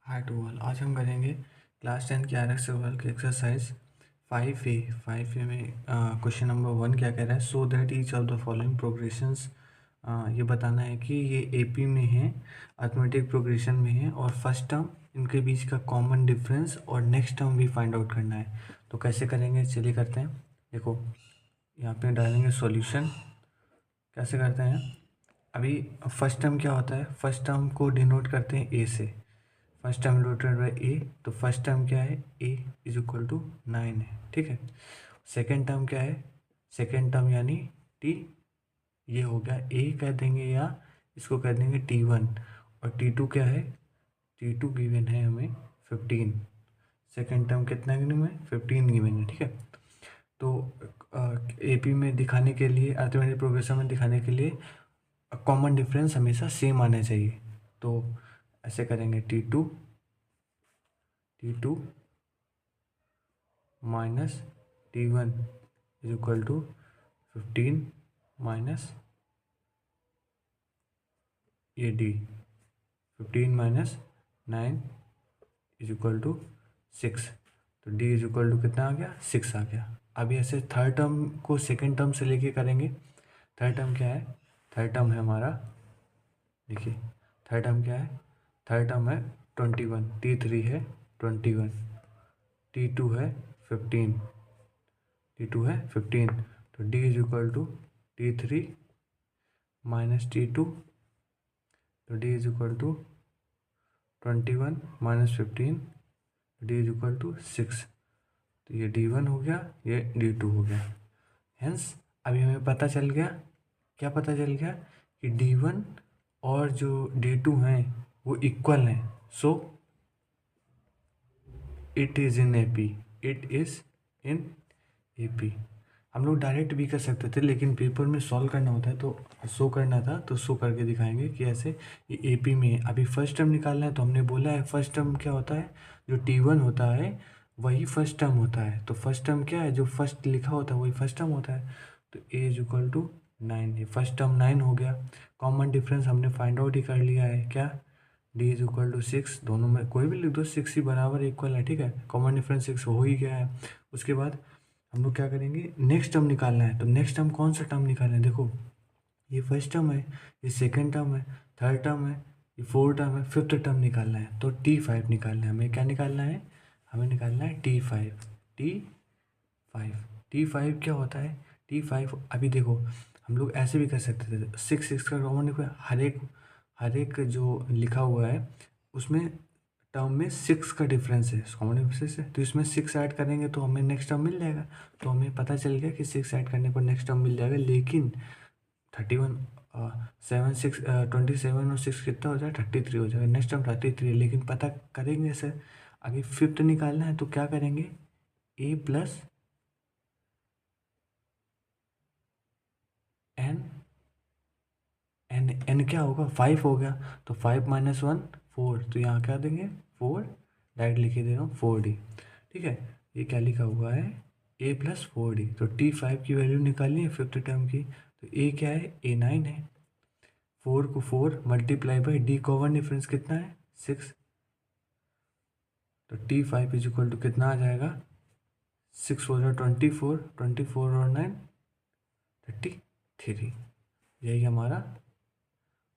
Hi to all. आज हम करेंगे क्लास 10 की आरएक्स सवाल की एक्सरसाइज 5A में क्वेश्चन नंबर 1 क्या कह रहा है। So that each of the following progressions, ये बताना है कि ये एपी में है, अर्थमेटिक प्रोग्रेशन में है और फर्स्ट टर्म इनके बीच का कॉमन डिफरेंस और नेक्स्ट टर्म भी फाइंड आउट करना है। तो कैसे करेंगे, चलिए करते हैं। देखो यहाँ पे डालेंगे सॉल्यूशन। कैसे करते हैं, अभी फर्स्ट टर्म क्या होता है, फर्स्ट टर्म को डिनोट करते हैं ए से। फर्स्ट टर्म डिनोटेड बाय ए, तो फर्स्ट टर्म क्या है, ए इज इक्वल टू 9 है, ठीक है। सेकेंड टर्म क्या है, सेकेंड टर्म यानी टी, ये हो गया ए कह देंगे या इसको कह देंगे T1। और T2 क्या है, T2 गिवन है हमें 15। सेकेंड टर्म कितना गिवन है, 15 गिवन है, ठीक है। तो एपी में दिखाने के लिए, अर्थमेटिक प्रोग्रेशन में दिखाने के लिए कॉमन डिफरेंस हमेशा सेम आना चाहिए। तो ऐसे करेंगे T2 minus T1 is equal to 15 minus ये D, 15 minus 9 is equal to 6। तो D इज इक्वल टू कितना आ गया, 6 आ गया। अभी ऐसे थर्ड टर्म को सेकेंड टर्म से लेके करेंगे। थर्ड टर्म क्या है, थर्ड टर्म है हमारा, देखिए थर्ड टर्म क्या है, थर्ड टर्म है 21, T3 है 21, T2 है 15, T2 है 15। तो D is equal to T3 minus T2, तो D is equal to 21 minus 15, D is equal to 6। तो ये D1 हो गया, ये D2 हो गया। हेंस अभी हमें पता चल गया, क्या पता चल गया कि D1 और जो D2 हैं वो इक्वल हैं। So it is in AP, it is in AP। हम लोग डायरेक्ट भी कर सकते थे, लेकिन पेपर में सॉल्व करना होता है तो शो करना था, तो शो करके दिखाएंगे कि ऐसे ये AP में है। अभी फर्स्ट टर्म निकालना है, तो हमने बोला है फर्स्ट टर्म क्या होता है, जो T1 होता है वही फर्स्ट टर्म होता है। तो फर्स्ट टर्म क्या है, जो फर्स्ट लिखा होता है वही फर्स्ट टर्म होता है। तो A इज इक्वल टू 9, ये फर्स्ट टर्म 9 हो गया। कॉमन डिफरेंस हमने फाइंड आउट ही कर लिया है, क्या, D इज इक्वल टू 6। दोनों में कोई भी लिख दो, 6 ही बराबर इक्वल है, ठीक है। कॉमन डिफरेंस 6 हो ही गया है। उसके बाद हम लोग क्या करेंगे, नेक्स्ट टर्म निकालना है। तो नेक्स्ट टर्म कौन सा टर्म निकालना है, देखो ये फर्स्ट टर्म है, ये सेकेंड टर्म है, थर्ड टर्म है, ये फोर्थ टर्म है, फिफ्थ टर्म निकालना है। तो T5 निकालना है हमें। क्या निकालना है, हमें निकालना है T5। T5 क्या होता है, T5 अभी देखो हम लोग ऐसे भी कर सकते थे, 6 का कॉमन लिखो, हर एक जो लिखा हुआ है उसमें टर्म में 6 का डिफरेंस है, कॉमन डिफरेंस है। तो इसमें 6 ऐड करेंगे तो हमें नेक्स्ट टर्म मिल जाएगा। तो हमें पता चल गया कि 6 ऐड करने पर नेक्स्ट टर्म मिल जाएगा। लेकिन 31 7 6 27 और 6 कितना हो जाएगा, 33 हो जाएगा। नेक्स्ट टर्म 33 है, लेकिन पता करेंगे सर, आगे फिफ्थ निकालना है। तो क्या करेंगे, A प्लस एन, एन क्या होगा, 5 हो गया। तो 5 माइनस 1 4, तो यहाँ क्या देंगे 4, डायरेक्ट लिखे दे रहा हूँ 4D, ठीक है। ये क्या लिखा हुआ है, A प्लस 4D। तो T5 की वैल्यू निकालनी है फिफ्थ टर्म की। तो A क्या है, A9 है। 4 को 4 multiply by D, common difference कितना है, 6। तो T5 इज इक्वल टू कितना आ जाएगा, 6 हो जाए 24, 24 और 9 33। यही हमारा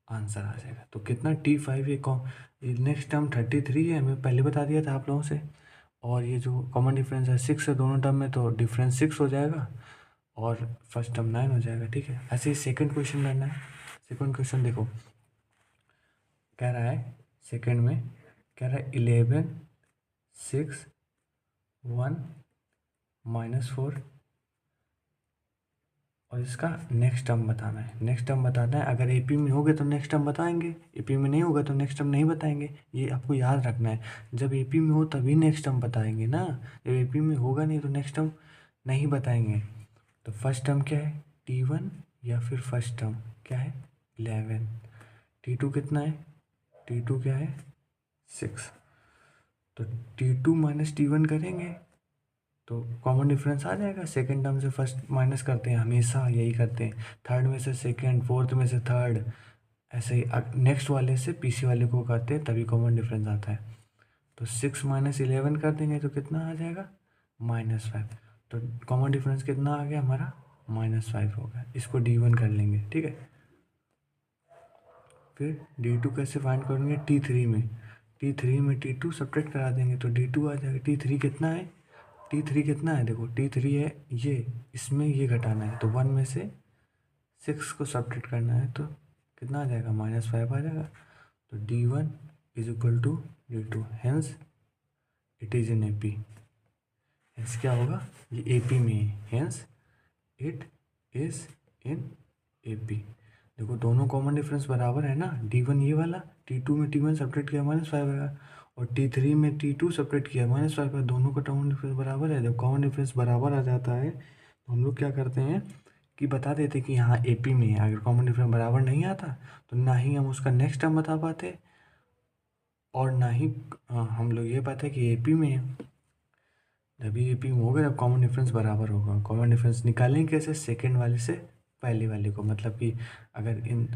आंसर आ जाएगा। तो कितना, T5, ये नेक्स्ट टर्म 33 है, हमें पहले बता दिया था आप लोगों से। और ये जो कॉमन डिफरेंस है 6 है दोनों टर्म में, तो डिफरेंस 6 हो जाएगा और फर्स्ट टर्म 9 हो जाएगा, ठीक है। ऐसे ही सेकंड क्वेश्चन करना है। सेकंड क्वेश्चन देखो, कह रहा है सेकंड में, कह रहा है 11 6 1 माइनस 4, और इसका नेक्स्ट टर्म बताना है। नेक्स्ट टर्म बताना है, अगर AP में होगे तो नेक्स्ट टर्म बताएंगे, AP में नहीं होगा तो नेक्स्ट टर्म नहीं बताएंगे। ये आपको याद रखना है, जब AP में हो तभी नेक्स्ट टर्म बताएंगे ना, जब AP में होगा नहीं तो नेक्स्ट टर्म नहीं बताएंगे। तो फर्स्ट टर्म क्या है, T1, या फिर फर्स्ट टर्म क्या है 11, T2 कितना है, T2 क्या है 6। तो T2 माइनस T1 करेंगे तो कॉमन डिफरेंस आ जाएगा। सेकंड टर्म से फर्स्ट माइनस करते हैं, हमेशा यही करते हैं। थर्ड में से सेकंड, फोर्थ में से थर्ड, ऐसे ही नेक्स्ट वाले से PC वाले को करते हैं, तभी कॉमन डिफरेंस आता है। तो 6 माइनस 11 कर देंगे तो कितना आ जाएगा, -5। तो कॉमन डिफरेंस कितना आ गया हमारा, -5 हो गया। इसको D1 कर लेंगे, ठीक है। फिर D2 कैसे फाइंड करेंगे, T3 में T2 सब्ट्रैक्ट करा देंगे तो D2 आ जाएगा। T3 कितना है, देखो T3 है ये, इसमें ये घटाना है तो 1 में से 6 को सब्ट्रैक्ट करना है तो कितना आ जाएगा, -5 आ जाएगा। तो D1 is equal to D2, hence it is in AP। Hence क्या होगा, ये AP में है, hence it is in AP। देखो दोनों कॉमन डिफरेंस बराबर है ना, D1 ये वाला, T2 में T1 सब्ट्रैक्ट किया -5 आएगा, और T3 में T2 सब्ट्रैक्ट किया -5 है। दोनों का कॉमन डिफरेंस बराबर है। जब कॉमन डिफरेंस बराबर आ जाता है तो हम लोग क्या करते हैं कि बता देते कि हाँ AP में है। अगर कॉमन डिफरेंस बराबर नहीं आता तो ना ही हम उसका नेक्स्ट टर्म बता पाते और ना ही हम लोग ये पाते कि AP में है। जब ये AP में होगा तब कॉमन डिफरेंस बराबर होगा। कॉमन डिफरेंस निकालेंगे कैसे, सेकेंड वाले से पहले वाले को, मतलब कि अगर इन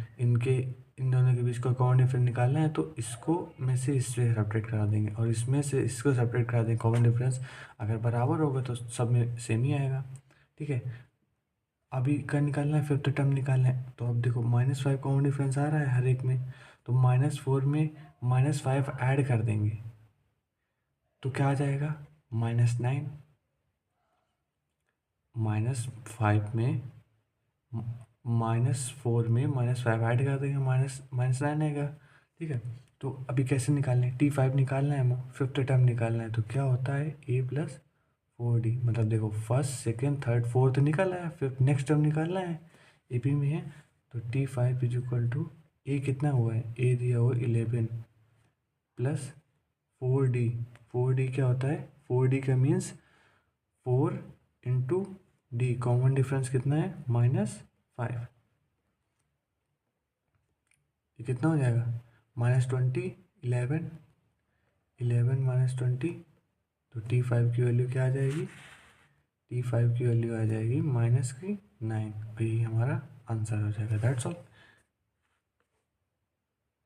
दोनों के बीच का कॉमन डिफरेंस निकालना है तो इसको में से इससे सब्ट्रैक्ट करा देंगे और इसमें से इसको सब्ट्रैक्ट करा देंगे। कॉमन डिफरेंस अगर बराबर होगा तो सब में सेम ही आएगा, ठीक है। अभी का निकालना है, फिफ्थ टर्म निकालना है, तो अब देखो -5 कॉमन डिफरेंस आ रहा है हर एक में, तो -4 में -5 ऐड कर देंगे तो क्या आ जाएगा, -9। -5 में -4 में -5 ऐड कर देंगे, -9 आएगा, ठीक है। तो अभी कैसे निकालना है, T5 निकालना है, हमें फिफ्थ टर्म निकालना है। तो क्या होता है, A + 4D, मतलब देखो फर्स्ट सेकेंड थर्ड फोर्थ निकाला है, फिफ्थ नेक्स्ट टर्म निकालना है, AP में है। तो T5 is equal to, A कितना हुआ है, A दिया हुआ 11 + 4D। 4D क्या होता है, 4D का मीन्स 4 × D। कॉमन डिफरेंस कितना है, -5। ये कितना हो जाएगा, -20, 11 -20, तो T5 की वैल्यू क्या आ जाएगी, T5 की वैल्यू आ जाएगी -9। यही हमारा आंसर हो जाएगा, दैट्स ऑल।